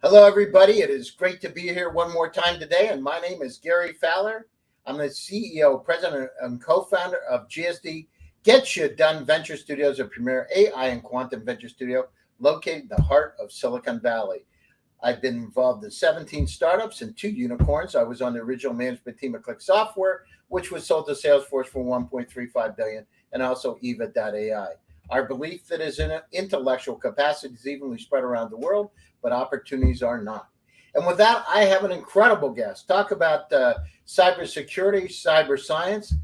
Hello, everybody. It is great to be here one more time today. And my name is Gary Fowler. I'm the CEO, president, and co-founder of GSD Get You Done Venture Studios, a premier AI and quantum venture studio located in the heart of Silicon Valley. I've been involved in 17 startups and 2 unicorns. I was on the original management team of Click Software, which was sold to Salesforce for $1.35 billion, and also Eva.ai. Our belief that is in intellectual capacity is evenly spread around the world, but opportunities are not. And with that, I have an incredible guest. Talk about cybersecurity, cyber science.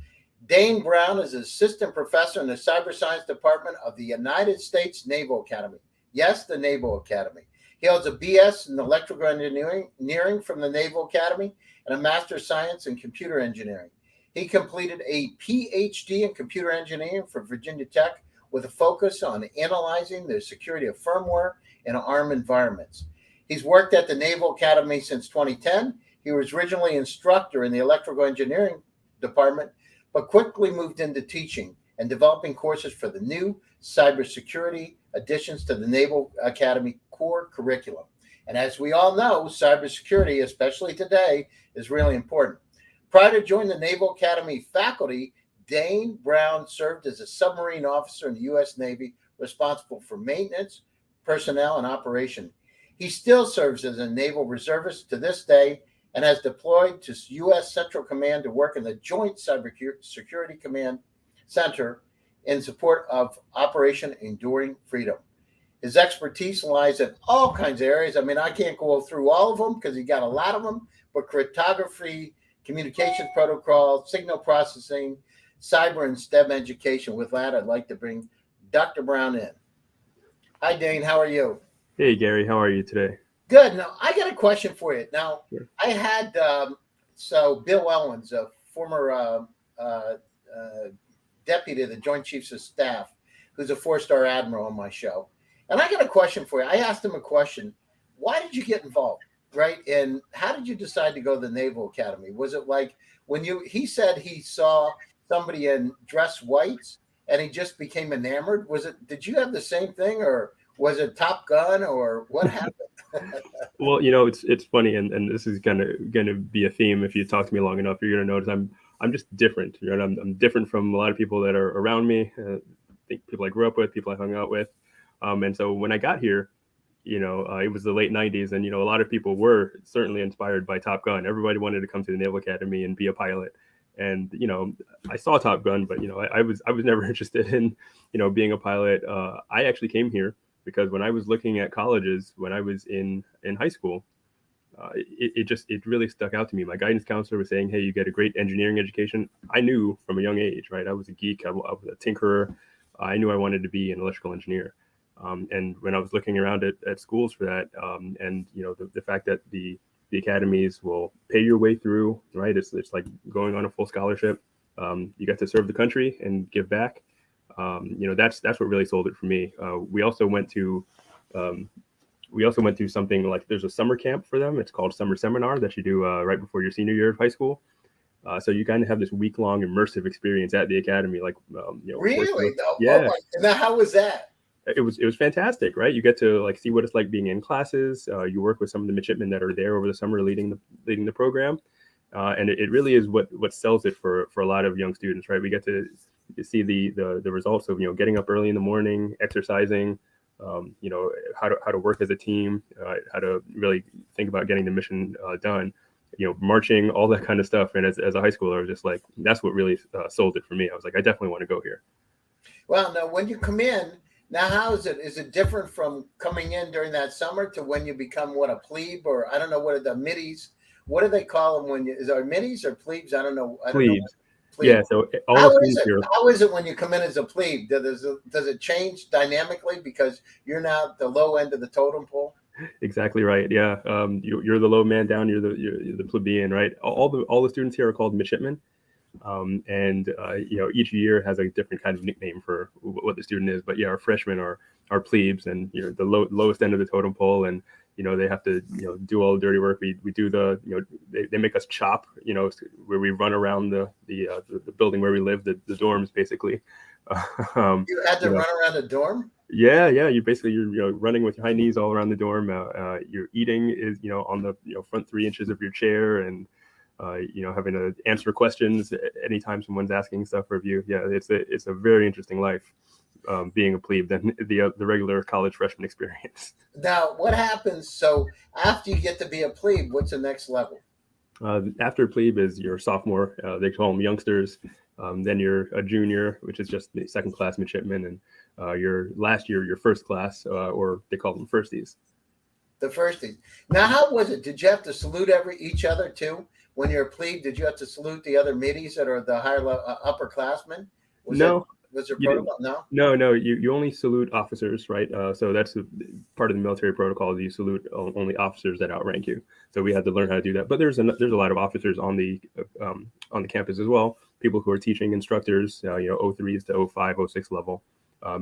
Dane Brown is assistant professor in the cyber science department of the United States Naval Academy. Yes, the Naval Academy. He holds a BS in electrical engineering from the Naval Academy and a master of science in computer engineering. He completed a PhD in computer engineering from Virginia Tech with a focus on analyzing the security of firmware in ARM environments. He's worked at the Naval Academy since 2010. He was originally instructor in the electrical engineering department, but quickly moved into teaching and developing courses for the new cybersecurity additions to the Naval Academy core curriculum. And as we all know, cybersecurity, especially today, is really important. Prior to joining the Naval Academy faculty, Dane Brown served as a submarine officer in the U.S. Navy, responsible for maintenance, personnel, and operation. He still serves as a naval reservist to this day and has deployed to U.S. Central Command to work in the Joint Cybersecurity Command Center in support of Operation Enduring Freedom. His expertise lies in all kinds of areas. I mean, I can't go through all of them because he got a lot of them, but cryptography, communications protocol, signal processing, cyber and STEM education. With that, I'd like to bring Dr. Brown in. Hi, Dane. How are you? Hey, Gary. How are you today? Good. Now, I got a question for you. Now, Sure. I had, Bill Owens, a former deputy of the Joint Chiefs of Staff, who's a 4-star admiral on my show. And I got a question for you. I asked him a question. Why did you get involved, right? And how did you decide to go to the Naval Academy? Was it like when he said he saw somebody in dress whites and he just became enamored? Did you have the same thing, or was it Top Gun, or what happened? Well, it's funny, and this is gonna be a theme. If you talk to me long enough, you're gonna notice I'm just different. I'm different from a lot of people that are around me. I think people I grew up with, people I hung out with, and so when I got here, it was the late 90s, and a lot of people were certainly inspired by Top Gun. Everybody wanted to come to the Naval Academy and be a pilot. And, I saw Top Gun, but, I was never interested in, being a pilot. I actually came here because when I was looking at colleges, when I was in high school, it really stuck out to me. My guidance counselor was saying, hey, you get a great engineering education. I knew from a young age, right? I was a geek. I was a tinkerer. I knew I wanted to be an electrical engineer. And when I was looking around at schools for that, and, the fact that the academies will pay your way through, right? It's like going on a full scholarship. You get to serve the country and give back. That's what really sold it for me. We also went to something like, there's a summer camp for them. It's called Summer Seminar that you do right before your senior year of high school. So you kind of have this week-long immersive experience at the academy. Like, Really? Yeah. Oh, now, how was that? It was fantastic, right? You get to see what it's like being in classes. You work with some of the midshipmen that are there over the summer leading the program, and it really is what sells it for a lot of young students, right? We get to see the results of getting up early in the morning, exercising, how to work as a team, how to really think about getting the mission done, marching, all that kind of stuff. And as a high schooler, I was just like, that's what really sold it for me. I was like, I definitely want to go here. Well, now when you come in. Now, how is it? Is it different from coming in during that summer to when you become a plebe, or I don't know, what are the middies? What do they call them is there middies or plebes? I don't know. Plebes. Yeah. So how is it when you come in as a plebe? Does it change dynamically because you're now the low end of the totem pole? Exactly right. Yeah. You're the low man down. You're the plebeian, right? All the students here are called midshipmen. And each year has a different kind of nickname for what the student is. But yeah, our freshmen are plebes, and the lowest end of the totem pole, and they have to do all the dirty work. We do they make us chop, where we run around the building where we live, the dorms basically. You had to run around the dorm? Yeah, yeah. You're running with your high knees all around the dorm. Your eating is on the front 3 inches of your chair, and having to answer questions anytime someone's asking stuff of you. Yeah, it's a very interesting life, being a plebe than the regular college freshman experience. Now, what happens? So after you get to be a plebe, what's the next level? After plebe is your sophomore. They call them youngsters. Then you're a junior, which is just the second class midshipman, and your last year, your first class, or they call them firsties. The firsties. Now, how was it? Did you have to salute each other too? When you're a plebe, did you have to salute the other middies that are the higher upperclassmen? No, Was there you didn't. protocol? No. No. You only salute officers, right? So that's part of the military protocol. You salute only officers that outrank you. So we had to learn how to do that. But there's a lot of officers on the campus as well. People who are teaching instructors, O3s to O5, O6 level,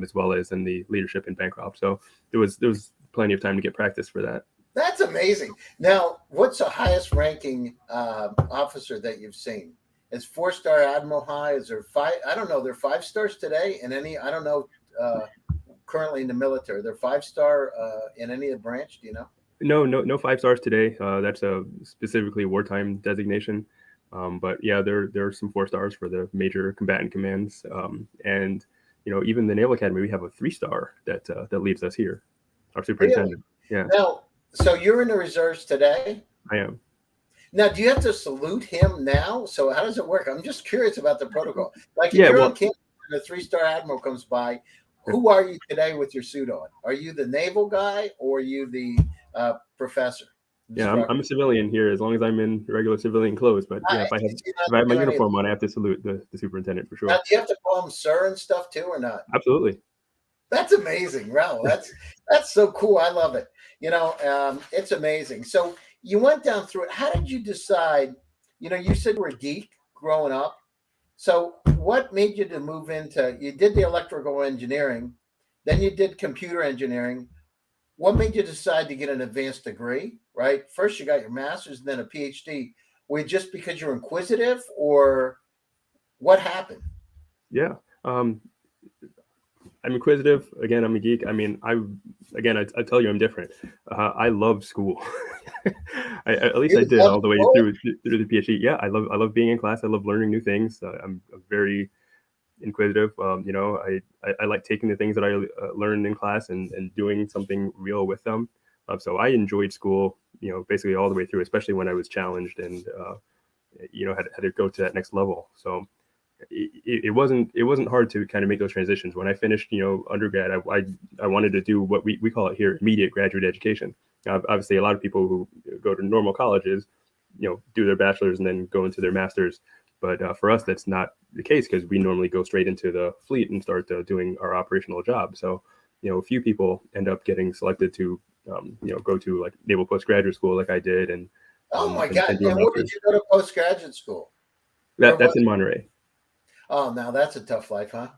as well as in the leadership and bank op. So there was plenty of time to get practice for that. That's amazing. Now, what's the highest ranking officer that you've seen? Is 4-star admiral high? Is there 5? I don't know. They're 5 stars today in any. I don't know. Currently in the military, they're 5-star in any of the branch. Do you know? No 5 stars today. That's a specifically wartime designation. But yeah, there are some 4 stars for the major combatant commands. And even the Naval Academy, we have a 3-star that leads us here. Our superintendent. Really? Yeah. Now, so you're in the reserves today. I am. Now, do you have to salute him now? So how does it work? I'm just curious about the protocol. Like if Yeah, you're well, on campus and a 3-star admiral comes by, who are you today with your suit on? Are you the naval guy or are you the professor? yeah, I'm a civilian here as long as I'm in regular civilian clothes. But yeah, if I have my uniform on, I have to salute the superintendent for sure. Now, do you have to call him sir and stuff too, or not? Absolutely. That's amazing, Raul. That's so cool. I love it. It's amazing. So you went down through it. How did you decide? You said you were a geek growing up. So what made you to move into? You did the electrical engineering, then you did computer engineering. What made you decide to get an advanced degree? Right. First, you got your master's, and then a PhD. Were it just because you're inquisitive, or what happened? Yeah. I'm inquisitive. Again, I'm a geek. I mean, I tell you, I'm different. I love school. At least I did all the way through the PhD. Yeah, I love being in class. I love learning new things. I'm very inquisitive. I like taking the things that I learned in class and doing something real with them. So I enjoyed school, basically all the way through, especially when I was challenged and had to go to that next level. So it wasn't hard to kind of make those transitions. When I finished, undergrad, I wanted to do what we call it here, immediate graduate education. Obviously, a lot of people who go to normal colleges, do their bachelor's and then go into their master's. But for us, that's not the case because we normally go straight into the fleet and start doing our operational job. So, a few people end up getting selected to, go to like naval postgraduate school like I did. And oh my God! And where did you go to postgraduate school? That's in Monterey. Oh, now that's a tough life, huh?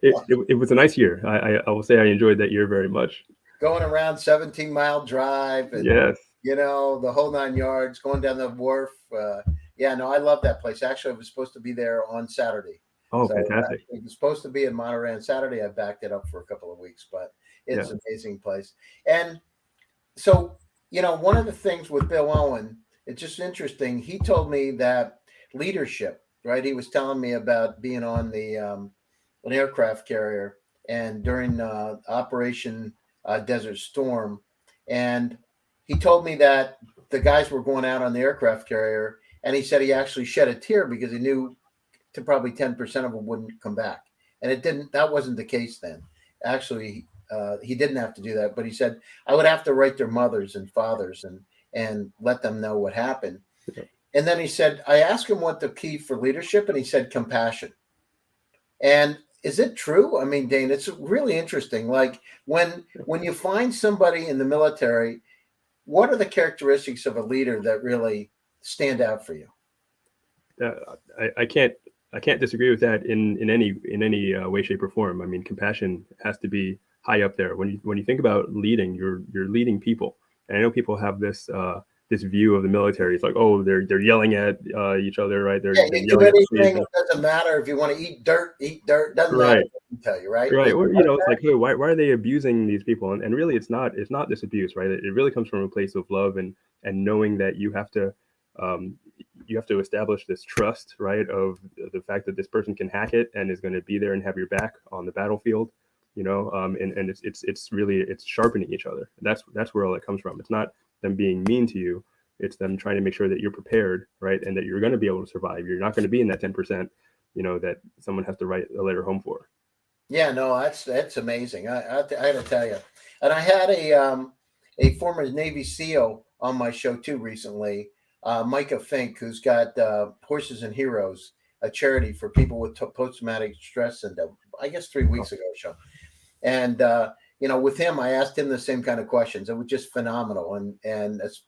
It was a nice year. I will say I enjoyed that year very much. Going around 17-mile drive, and yes, the whole 9 yards, going down the wharf. I love that place. Actually, I was supposed to be there on Saturday. Oh, so fantastic! It was supposed to be in Monterey on Saturday. I backed it up for a couple of weeks, but it's an amazing place. And so, one of the things with Bill Owen, it's just interesting. He told me that leadership. Right, he was telling me about being on an aircraft carrier and during Operation Desert Storm, and he told me that the guys were going out on the aircraft carrier, and he said he actually shed a tear because he knew to probably 10% of them wouldn't come back, and it didn't. That wasn't the case then. Actually, he didn't have to do that, but he said I would have to write their mothers and fathers and let them know what happened. Okay. And then he said, I asked him what the key for leadership, and he said compassion. And is it true? I mean, Dane, it's really interesting. Like when you find somebody in the military, what are the characteristics of a leader that really stand out for you? I can't disagree with that in any way, shape, or form. I mean, compassion has to be high up there. When you think about leading, you're leading people. And I know people have this view of the military. It's like, oh, they're yelling at each other, right? They're you do yelling at the anything. station. It doesn't matter if you want to eat dirt. Eat dirt. Doesn't matter. Right. What I tell you, right? Right. Or, it's like, hey, why are they abusing these people? And really, it's not this abuse, right? It really comes from a place of love and knowing that you have to establish this trust, right? Of the fact that this person can hack it and is going to be there and have your back on the battlefield, and it's really sharpening each other. That's where all that comes from. It's not them being mean to you. It's them trying to make sure that you're prepared, right? And that you're going to be able to survive. You're not going to be in that 10%, that someone has to write a letter home for. Yeah, no, that's amazing. I had to tell you, and I had a former Navy SEAL on my show too recently, Micah Fink, who's got Horses and Heroes, a charity for people with post-traumatic stress syndrome. I guess 3 weeks ago, show, and with him, I asked him the same kind of questions. It was just phenomenal, and that's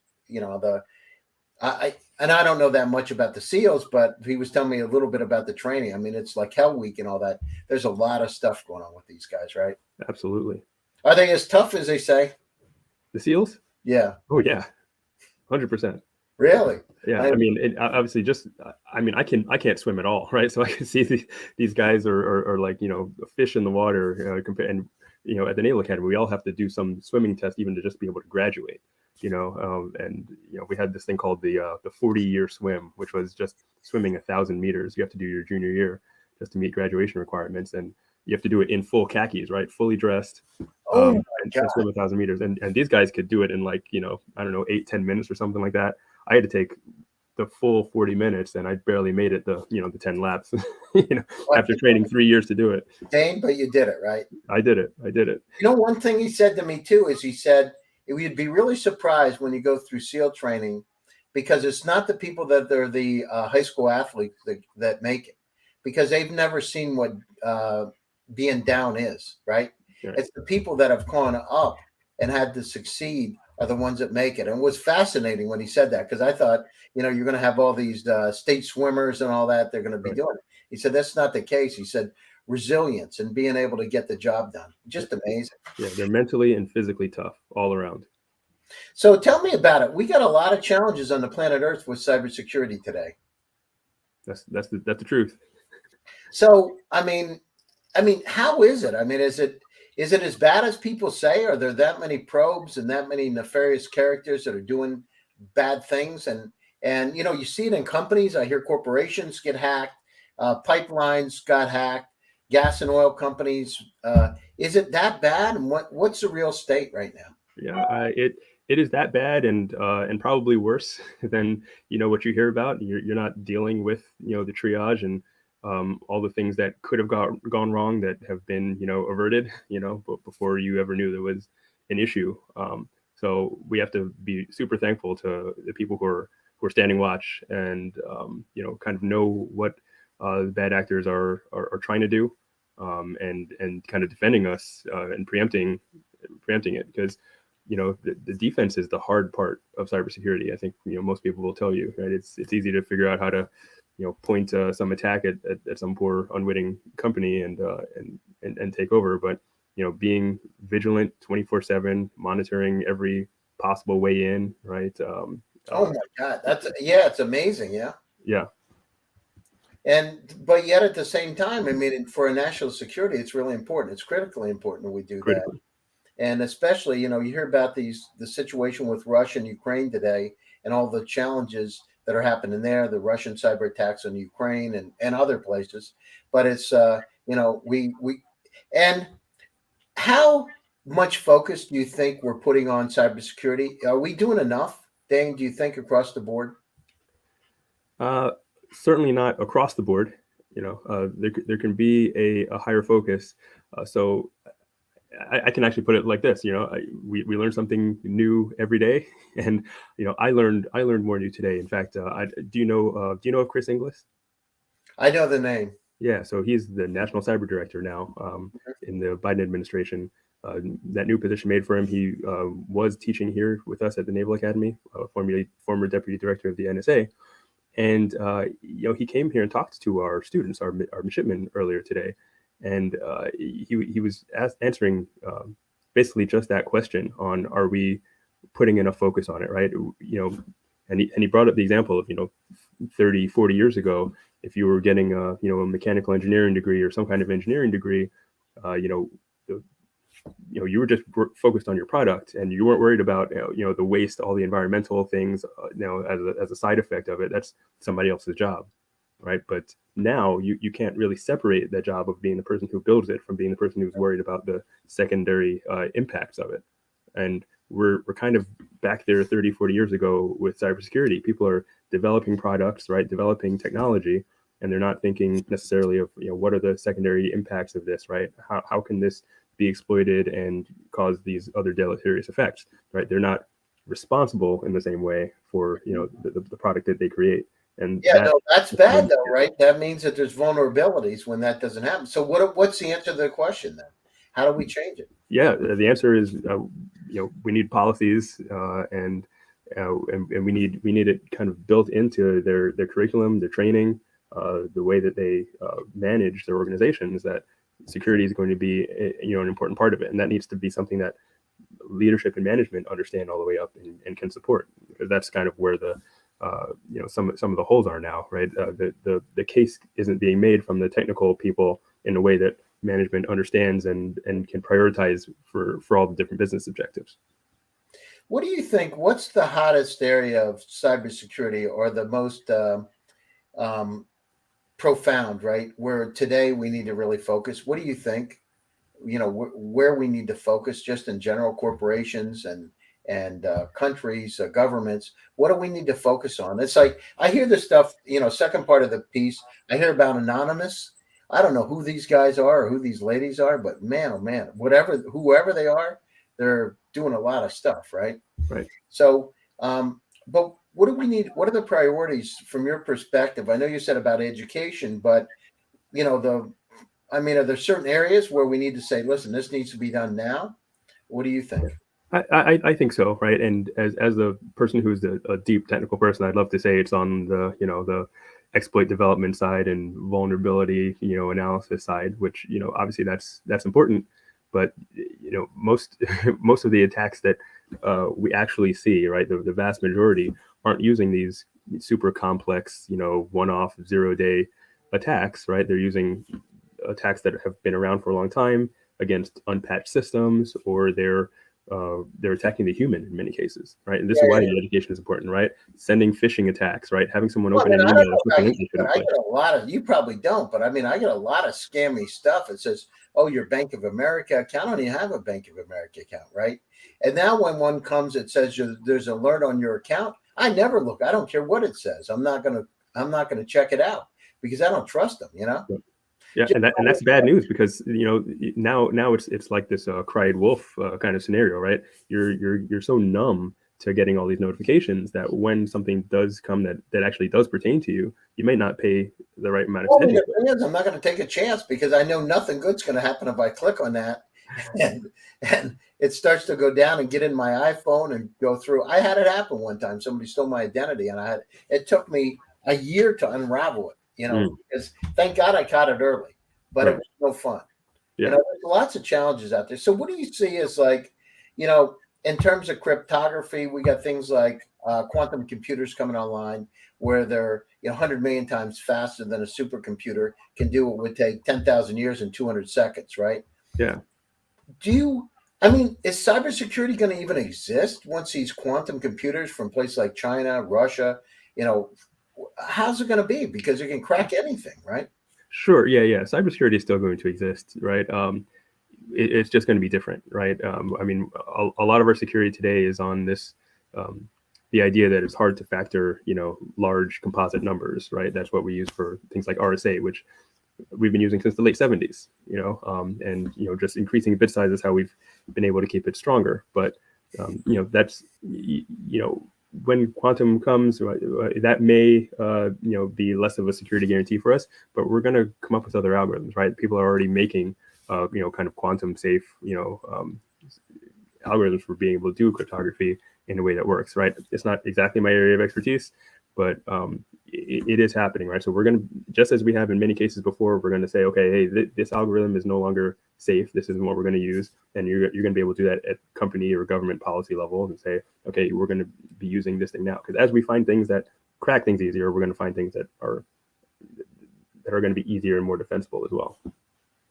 I don't know that much about the SEALs, but he was telling me a little bit about the training. I mean, it's like Hell Week and all that. There's a lot of stuff going on with these guys, right? Absolutely. Are they as tough as they say? The SEALs? Yeah. Oh yeah, 100%. Really? Yeah. I mean, obviously, I can't swim at all, right? So I can see these guys are like a fish in the water and at the Naval Academy we all have to do some swimming test even to just be able to graduate. We had this thing called the 40-year swim, which was just swimming 1,000 meters. You have to do your junior year just to meet graduation requirements, and you have to do it in full khakis, right? Fully dressed, and swim 1,000 meters. And these guys could do it in 8-10 minutes or something like that. I had to take the full 40 minutes, and I barely made it the 10 laps. After training 3 years to do it. Dane, but you did it, right? I did it. One thing he said to me too is he said, you'd be really surprised when you go through SEAL training, because it's not the people that are the high school athletes that make it, because they've never seen what being down is, right? It's the people that have gone up and had to succeed are the ones that make it. And it was fascinating when he said that, because I thought, you're going to have all these state swimmers and all that. They're going to be doing it. He said, that's not the case. He said, resilience and being able to get the job done. Just amazing. Yeah, they're mentally and physically tough all around. So tell me about it. We got a lot of challenges on the planet Earth with cybersecurity today. That's the truth. So I mean, how is it? I mean, is it as bad as people say? Are there that many probes and that many nefarious characters that are doing bad things? And you see it in companies. I hear corporations get hacked, pipelines got hacked, gas and oil companies. Is it that bad? And what's the real state right now? Yeah, it is that bad, and probably worse than what you hear about. You're not dealing with the triage and all the things that could have gone wrong that have been averted but before you ever knew there was an issue. So we have to be super thankful to the people who are standing watch and kind of know what the bad actors are trying to do, and kind of defending us and preempting it, because the defense is the hard part of cybersecurity. I think most people will tell you, right? It's easy to figure out how to point some attack at some poor unwitting company and take over, but being vigilant 24/7, monitoring every possible way in, right? Oh my God, it's amazing. Yeah. But yet at the same time, I mean, for a national security, it's really important. It's critically important that we do that. And especially, you hear about the situation with Russia and Ukraine today, and all the challenges that are happening there, the Russian cyber attacks on Ukraine and other places. But it's, and how much focus do you think we're putting on cybersecurity? Are we doing enough, Dane, do you think, across the board? Certainly not across the board. There can be a higher focus. So I can actually put it like this. We learn something new every day, and I learned more new today. In fact, do you know of Chris Inglis? I know the name. Yeah, so he's the national cyber director now in the Biden administration. That new position made for him. He was teaching here with us at the Naval Academy, former deputy director of the NSA. And he came here and talked to our students, our midshipmen, earlier today, and he was answering basically just that question on: are we putting enough focus on it, right? And he brought up the example of 30, 40 years ago, if you were getting a mechanical engineering degree or some kind of engineering degree, you were just focused on your product, and you weren't worried about the waste, all the environmental things, as a side effect of it. That's somebody else's job, right? But now you can't really separate that job of being the person who builds it from being the person who's worried about the secondary impacts of it. And we're kind of back there 30, 40 years ago with cybersecurity. People are developing products, right? Developing technology, and they're not thinking necessarily of what are the secondary impacts of this, right? How can this be exploited and cause these other deleterious effects, right? They're not responsible in the same way for the product that they create. And that's bad though, right? That means that there's vulnerabilities when that doesn't happen. So what's the answer to the question then? How do we change it? Yeah, the answer is we need policies and we need it kind of built into their curriculum, their training, the way that they manage their organizations, that security is going to be an important part of it, and that needs to be something that leadership and management understand all the way up and can support, because that's kind of where the some of the holes are now, right? The case isn't being made from the technical people in a way that management understands and can prioritize for all the different business objectives. What do you think? What's the hottest area of cybersecurity, or the most profound, right? Where today we need to really focus. What do you think? Where we need to focus, just in general, corporations and countries, governments. What do we need to focus on? It's like I hear this stuff. Second part of the piece, I hear about Anonymous. I don't know who these guys are or who these ladies are, but man, oh man, whoever they are, they're doing a lot of stuff, right? Right. So, but what do we need? What are the priorities from your perspective? I know you said about education, but are there certain areas where we need to say, listen, this needs to be done now? What do you think? I think so, right? And as a person who's a deep technical person, I'd love to say it's on the exploit development side and vulnerability analysis side, which obviously that's important. But most of the attacks that we actually see, right, the vast majority aren't using these super complex one-off 0-day attacks, right? They're using attacks that have been around for a long time against unpatched systems, or they're attacking the human in many cases, right? And this is why the education is important, right? Sending phishing attacks, right? Having someone open an email. I get a lot of, you probably don't, but I get a lot of scammy stuff. It says, oh, your Bank of America account. I don't even have a Bank of America account, right? And now when one comes, it says there's an alert on your account. I never look. I don't care what it says. I'm not gonna check it out because I don't trust them. Yeah, and that's bad news, because now it's like this cried wolf kind of scenario, right? You're so numb to getting all these notifications that when something does come that actually does pertain to you, you may not pay the right amount of attention. The thing is, I'm not going to take a chance because I know nothing good's going to happen if I click on that, and it starts to go down and get in my iPhone and go through. I had it happen one time. Somebody stole my identity, and it took me a year to unravel it. Because thank God I caught it early, but it was no fun. Yeah. There's lots of challenges out there. So what do you see as in terms of cryptography, we got things like quantum computers coming online where they're 100 million times faster than a supercomputer can do what would take 10,000 years in 200 seconds, right? Yeah. Is cybersecurity going to even exist once these quantum computers from places like China, Russia, how's it going to be? Because you can crack anything, right? Sure. Yeah. Cybersecurity is still going to exist, right? It's just going to be different, right? A lot of our security today is on this, the idea that it's hard to factor, large composite numbers, right? That's what we use for things like RSA, which we've been using since the late 70s, and just increasing bit size is how we've been able to keep it stronger. But that's when quantum comes, that may be less of a security guarantee for us, but we're going to come up with other algorithms, right? People are already making kind of quantum safe algorithms for being able to do cryptography in a way that works, right? It's not exactly my area of expertise, but it is happening, right? So we're going to, just as we have in many cases before, we're going to say, okay, hey, this algorithm is no longer safe. This isn't what we're going to use. And you're going to be able to do that at company or government policy level and say, okay, we're going to be using this thing now. Because as we find things that crack things easier, we're going to find things that are going to be easier and more defensible as well.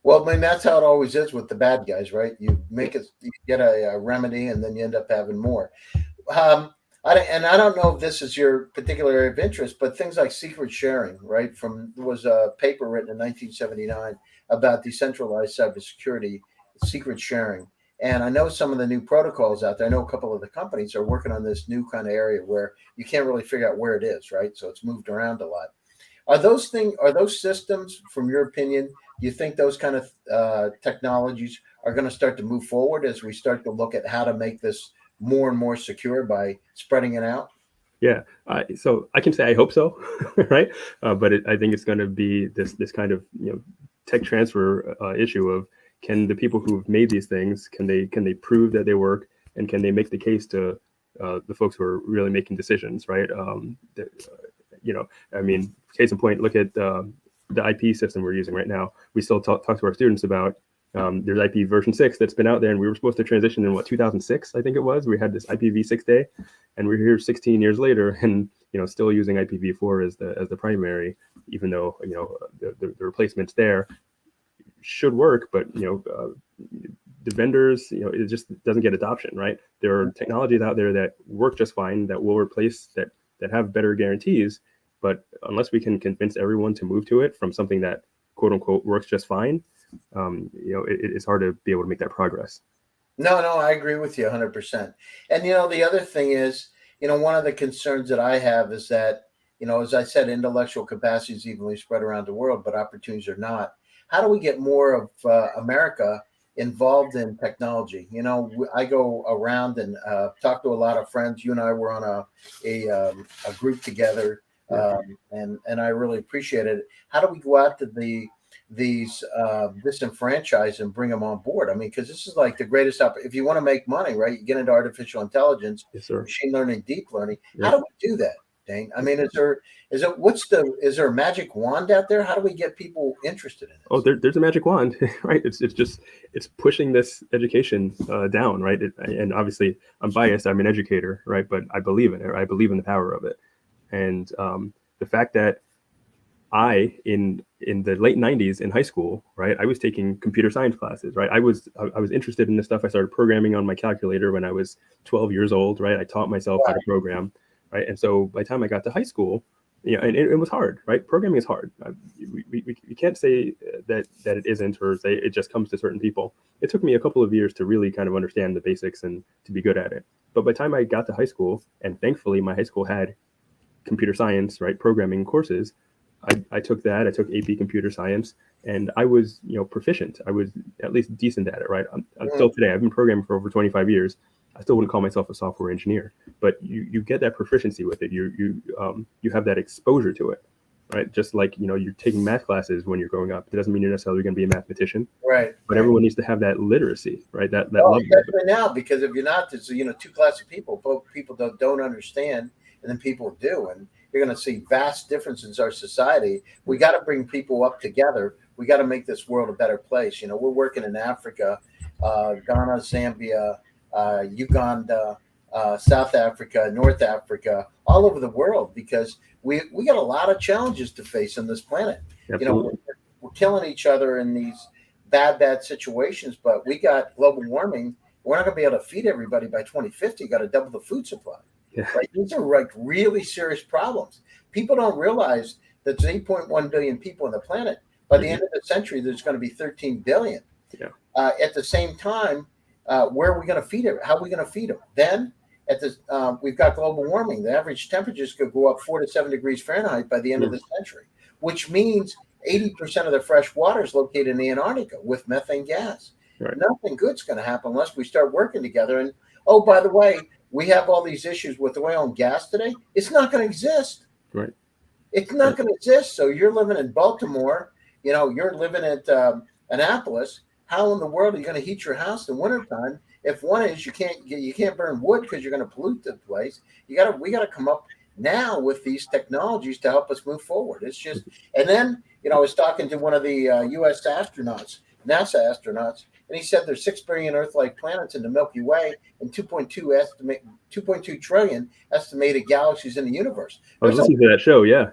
Well, I mean, that's how it always is with the bad guys, right? You get a remedy, and then you end up having more. I don't know if this is your particular area of interest, but things like secret sharing, right? There was a paper written in 1979 about decentralized cybersecurity, secret sharing. And I know some of the new protocols out there. I know a couple of the companies are working on this new kind of area where you can't really figure out where it is, right? So it's moved around a lot. Are those systems, from your opinion, do you think those kind of technologies are going to start to move forward as we start to look at how to make this more and more secure by spreading it out? Yeah, so I can say I hope so, right? But I think it's going to be this kind of tech transfer issue of, can the people who've made these things, can they prove that they work, and can they make the case to the folks who are really making decisions, right? I mean, case in point, look at the IP system we're using right now. We still talk to our students about, there's IP version 6 that's been out there, and we were supposed to transition in 2006, I think it was. We had this IPv6 day, and we're here 16 years later, and still using IPv4 as the primary, even though the replacements there should work, but the vendors, it just doesn't get adoption, right? There are technologies out there that work just fine, that will replace, that have better guarantees, but unless we can convince everyone to move to it from something that quote unquote works just fine, it's hard to be able to make that progress. No, I agree with you 100%. And the other thing is, one of the concerns that I have is that, as I said, intellectual capacity is evenly spread around the world, but opportunities are not. How do we get more of America involved in technology? I go around and talk to a lot of friends. You and I were on a group together, and I really appreciate it. How do we go out to these disenfranchised and bring them on board? I mean, because this is like the greatest if you want to make money, right? You get into artificial intelligence, yes, sir. Machine learning, deep learning. How do we do that, Dane? I mean, is there a magic wand out there? How do we get people interested in it? Oh, there's a magic wand, right? It's pushing this education down, right? And obviously, I'm biased. I'm an educator, right? But I believe in it. I believe in the power of it, and the fact that in the late 90s in high school, right, I was taking computer science classes, right? I was interested in this stuff. I started programming on my calculator when I was 12 years old, right? I taught myself how to program, right? And so by the time I got to high school, and it was hard, right? Programming is hard. We can't say that it isn't, or say it just comes to certain people. It took me a couple of years to really kind of understand the basics and to be good at it. But by the time I got to high school, and thankfully my high school had computer science, right, programming courses, I took that. I took AP Computer Science, and I was, proficient. I was at least decent at it, right? I'm still today. I've been programming for over 25 years. I still wouldn't call myself a software engineer, but you get that proficiency with it. You have that exposure to it, right? Just like you're taking math classes when you're growing up. It doesn't mean you're necessarily going to be a mathematician, right? But everyone needs to have that literacy, right? That level. Especially now, because if you're not, there's two classes of people. Both people don't understand, and then people do, and you're going to see vast differences in our society. We got to bring people up together. We got to make this world a better place. We're working in Africa, Ghana, Zambia, Uganda, South Africa, North Africa, all over the world, because we got a lot of challenges to face on this planet. Absolutely. We're killing each other in these bad situations, but we got global warming. We're not going to be able to feed everybody by 2050. You got to double the food supply. Yeah. Right? These are like really serious problems. People don't realize that there's 8.1 billion people on the planet. By the end of the century, there's going to be 13 billion. Yeah. At the same time, where are we going to feed it? How are we going to feed them? Then we've got global warming. The average temperatures could go up 4 to 7 degrees Fahrenheit by the end of the century, which means 80% of the fresh water is located in the Antarctica with methane gas. Right. Nothing good's going to happen unless we start working together. And oh, by the way, we have all these issues with oil and gas today. It's not going to exist. Right. It's not going to exist. So you're living in Baltimore, you're living at Annapolis. How in the world are you going to heat your house in wintertime? If one is, you can't burn wood because you're going to pollute the place. We got to come up now with these technologies to help us move forward. It's just, and then, I was talking to one of the U.S. astronauts, NASA astronauts, and he said there's 6 billion Earth-like planets in the Milky Way and 2.2 trillion estimated galaxies in the universe. I was listening to that show. Yeah.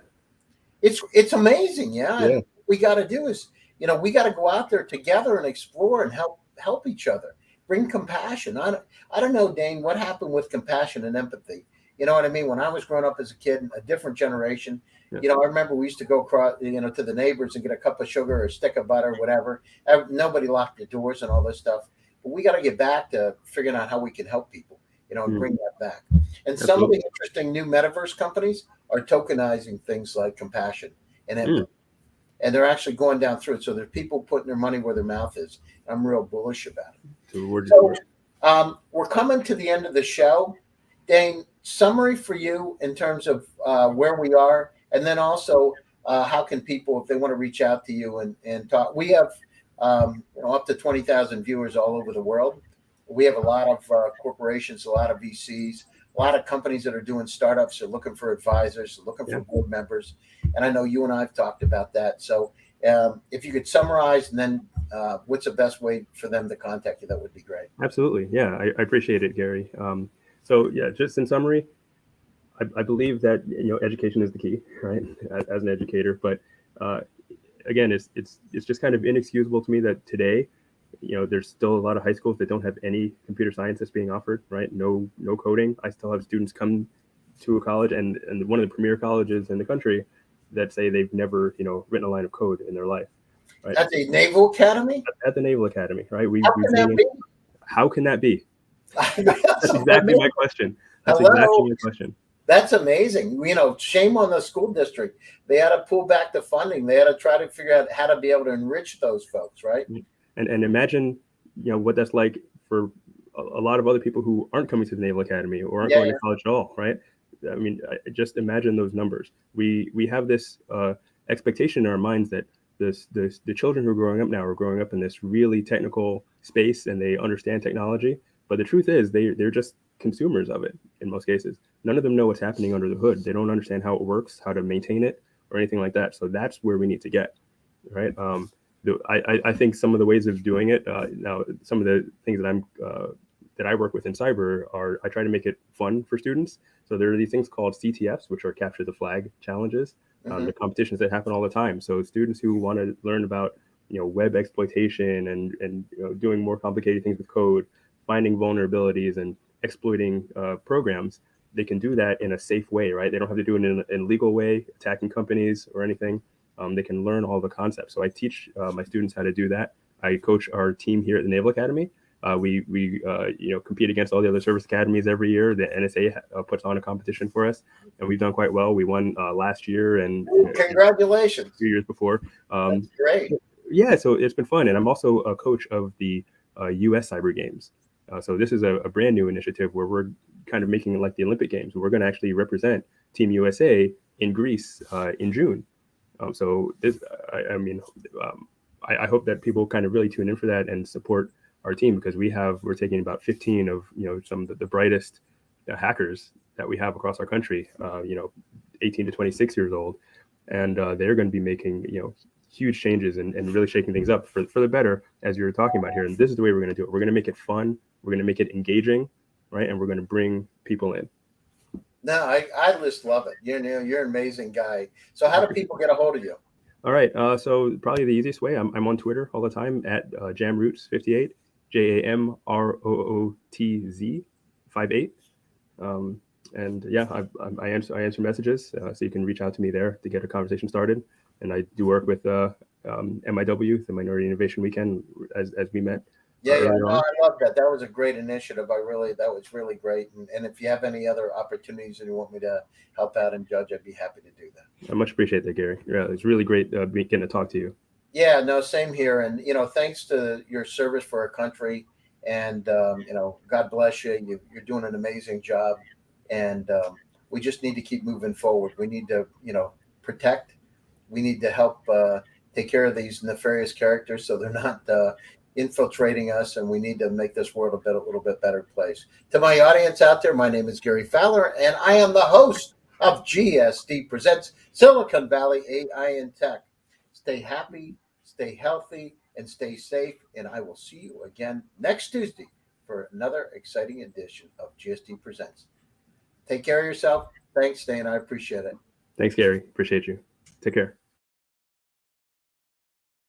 It's amazing. Yeah. Yeah. And what we got to do is, we got to go out there together and explore and help each other, bring compassion. I don't know, Dane, what happened with compassion and empathy. You know what I mean? When I was growing up as a kid, a different generation, I remember we used to go across, to the neighbors and get a cup of sugar or a stick of butter, whatever. Nobody locked the doors and all this stuff. But we got to get back to figuring out how we can help people, and bring that back. And some of the interesting new metaverse companies are tokenizing things like compassion and empathy. And they're actually going down through it. So there's people putting their money where their mouth is. I'm real bullish about it. So we're coming to the end of the show. Dane, summary for you in terms of where we are, and then also how can people, if they want to reach out to you and talk. We have up to 20,000 viewers all over the world. We have a lot of corporations, a lot of VCs, a lot of companies that are doing startups, are looking for advisors, looking for board members. And I know you and I have talked about that. So if you could summarize, and then what's the best way for them to contact you, that would be great. Absolutely. Yeah, I appreciate it, Gary. So yeah, just in summary, I believe that education is the key, right? As an educator, but again, it's just kind of inexcusable to me that today, there's still a lot of high schools that don't have any computer science that's being offered, right? No coding. I still have students come to a college and one of the premier colleges in the country that say they've never written a line of code in their life. Right? At the Naval Academy? At the Naval Academy, right? How can that be? That's exactly my question. Exactly my question. That's amazing. Shame on the school district. They had to pull back the funding. They had to try to figure out how to be able to enrich those folks, right? And imagine, what that's like for a lot of other people who aren't coming to the Naval Academy or aren't going to college at all, right? I mean, just imagine those numbers. We have this expectation in our minds that the children who are growing up now are growing up in this really technical space and they understand technology. But the truth is they're just consumers of it in most cases. None of them know what's happening under the hood. They don't understand how it works, how to maintain it, or anything like that. So that's where we need to get, right? I think some of the ways of doing it now, some of the things that I work with in cyber are I try to make it fun for students. So there are these things called CTFs, which are capture the flag challenges. The competitions that happen all the time. So students who want to learn about web exploitation and doing more complicated things with code, finding vulnerabilities and exploiting programs, they can do that in a safe way, right? They don't have to do it in a legal way, attacking companies or anything. They can learn all the concepts. So I teach my students how to do that. I coach our team here at the Naval Academy. We compete against all the other service academies every year. The NSA puts on a competition for us, and we've done quite well. We won last year and congratulations. A few years before. That's great. Yeah, so it's been fun, and I'm also a coach of the U.S. Cyber Games. So this is a brand new initiative where we're kind of making it like the Olympic Games. We're going to actually represent Team USA in Greece in June. So this, I hope that people kind of really tune in for that and support our team, because we're taking about 15 of some of the brightest hackers that we have across our country, 18 to 26 years old, and they're going to be making huge changes and really shaking things up for the better, as you were talking about here. And this is the way we're going to do it. We're going to make it fun. We're going to make it engaging, right? And we're going to bring people in. No, I just love it. You're an amazing guy. So how do people get a hold of you? All right. So probably the easiest way, I'm on Twitter all the time at Jamroots58, JAMROOTZ 58. And yeah, I answer messages, so you can reach out to me there to get a conversation started. And I do work with MIW, the Minority Innovation Weekend, as we met. Yeah, no, I love that. That was a great initiative. That was really great. And if you have any other opportunities and you want me to help out and judge, I'd be happy to do that. I much appreciate that, Gary. Yeah, it's really great getting to talk to you. Yeah, no, same here. And thanks to your service for our country, and God bless you. You're doing an amazing job, and we just need to keep moving forward. We need to protect. We need to help take care of these nefarious characters so they're not infiltrating us, and we need to make this world a little bit better place. To my audience out there, my name is Gary Fowler, and I am the host of GSD Presents Silicon Valley AI and Tech. Stay happy, stay healthy, and stay safe. And I will see you again next Tuesday for another exciting edition of GSD Presents. Take care of yourself. Thanks, Dane. I appreciate it. Thanks, Gary. Appreciate you. Take care.